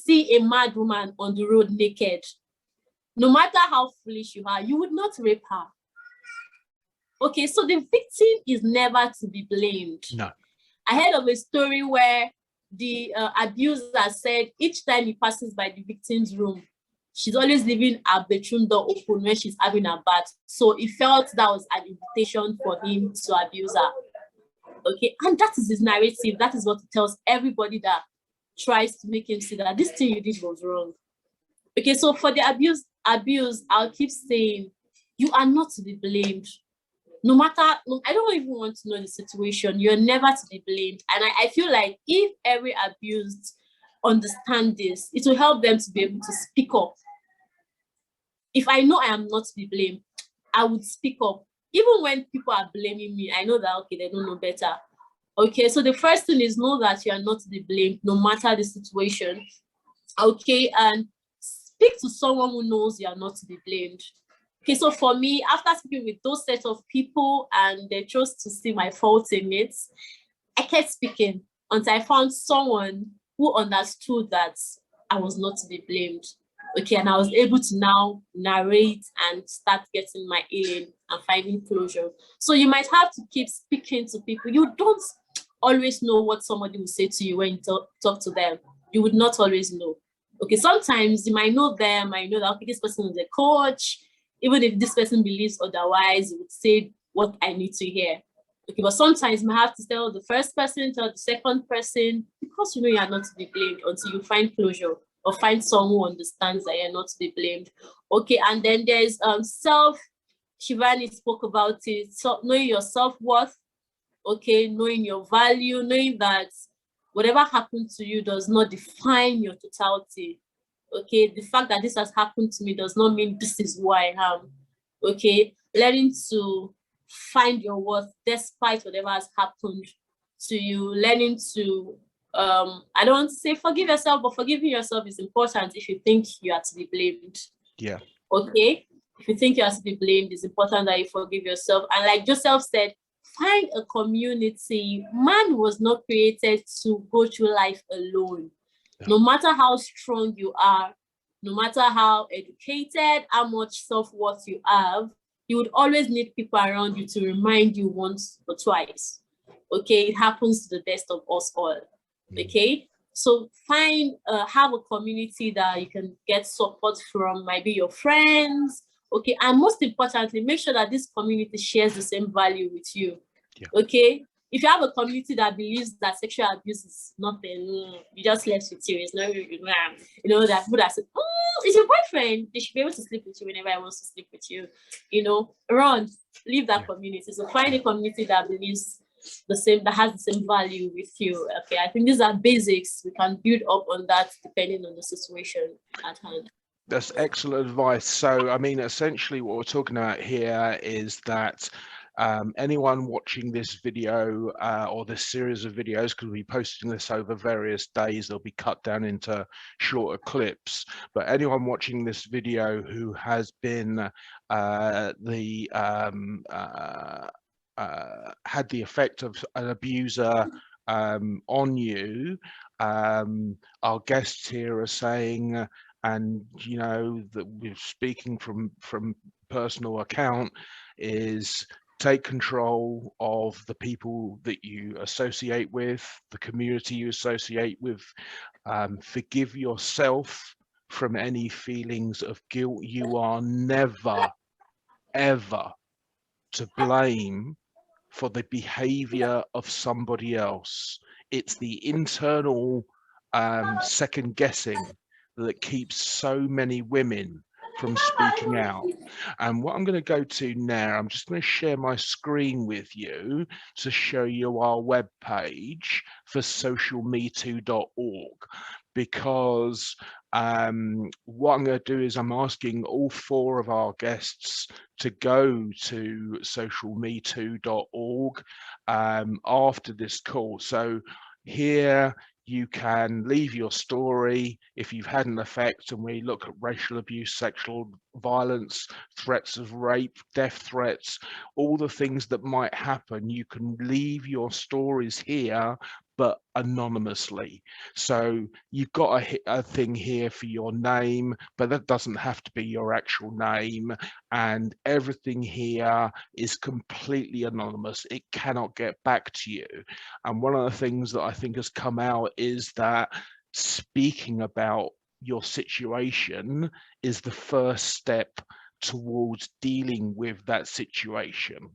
see a mad woman on the road naked, no matter how foolish you are, you would not rape her. Okay, so the victim is never to be blamed. No. I heard of a story where the abuser said each time he passes by the victim's room, she's always leaving her bedroom door open when she's having a bath. So he felt that was an invitation for him to abuse her. Okay, and that is his narrative. That is what he tells everybody that tries to make him see that this thing you did was wrong. Okay, so for the abuse, I'll keep saying you are not to be blamed. No matter, I don't even want to know the situation, you're never to be blamed. And I feel like if every abused understand this, it will help them to be able to speak up. If I know I am not to be blamed, I would speak up. Even when people are blaming me, I know that, okay, they don't know better. Okay, so the first thing is know that you are not to be blamed, no matter the situation. Okay, and speak to someone who knows you are not to be blamed. Okay, so for me, after speaking with those set of people and they chose to see my faults in it, I kept speaking until I found someone who understood that I was not to be blamed. Okay, and I was able to now narrate and start getting my healing and finding closure. So you might have to keep speaking to people. You don't always know what somebody will say to you when you talk to them. You would not always know. Okay, sometimes you might know them, might know that, okay, this person is a coach. Even if this person believes otherwise, you would say what I need to hear. Okay, but sometimes you have to tell the first person, tell the second person, because you know you are not to be blamed until you find closure or find someone who understands that you're not to be blamed. Okay, and then there's Shivani spoke about it, so knowing your self-worth, okay, knowing your value, knowing that whatever happened to you does not define your totality. Okay, the fact that this has happened to me does not mean this is who I am. Okay, learning to find your worth despite whatever has happened to you, learning to, I don't want to say forgive yourself, but forgiving yourself is important if you think you are to be blamed. Yeah. Okay, if you think you are to be blamed, it's important that you forgive yourself. And like Joseph said, find a community. Man was not created to go through life alone. No matter how strong you are, no matter how educated, how much self-worth you have, you would always need people around you to remind you once or twice. Okay, it happens to the best of us all. Okay, so have a community that you can get support from, maybe your friends. Okay, and most importantly, make sure that this community shares the same value with you. Yeah. Okay, if you have a community that believes that sexual abuse is nothing, you just left with you, it's not, you know, that people that say, oh, it's your boyfriend, they should be able to sleep with you whenever I want to sleep with you, you know, run, leave that community. So find a community that believes the same, that has the same value with you. Okay, I think these are basics. We can build up on that depending on the situation at hand. That's excellent advice. So, I mean, essentially what we're talking about here is that anyone watching this video or this series of videos, because we'll be posting this over various days, they'll be cut down into shorter clips, but anyone watching this video who has been had the effect of an abuser on you, our guests here are saying, and you know that we're speaking from personal account, is take control of the people that you associate with, the community you associate with. Forgive yourself from any feelings of guilt. You are never, ever to blame for the behavior of somebody else. It's the internal second guessing that keeps so many women from speaking out. And what I'm going to go to now, I'm just going to share my screen with you to show you our webpage for SocialMeToo.org, because what I'm going to do is I'm asking all four of our guests to go to SocialMeToo.org after this call. So here you can leave your story if you've had an effect, and we look at racial abuse, sexual violence, threats of rape, death threats, all the things that might happen. You can leave your stories here, but anonymously. So you've got a thing here for your name, but that doesn't have to be your actual name. And everything here is completely anonymous. It cannot get back to you. And one of the things that I think has come out is that speaking about your situation is the first step towards dealing with that situation.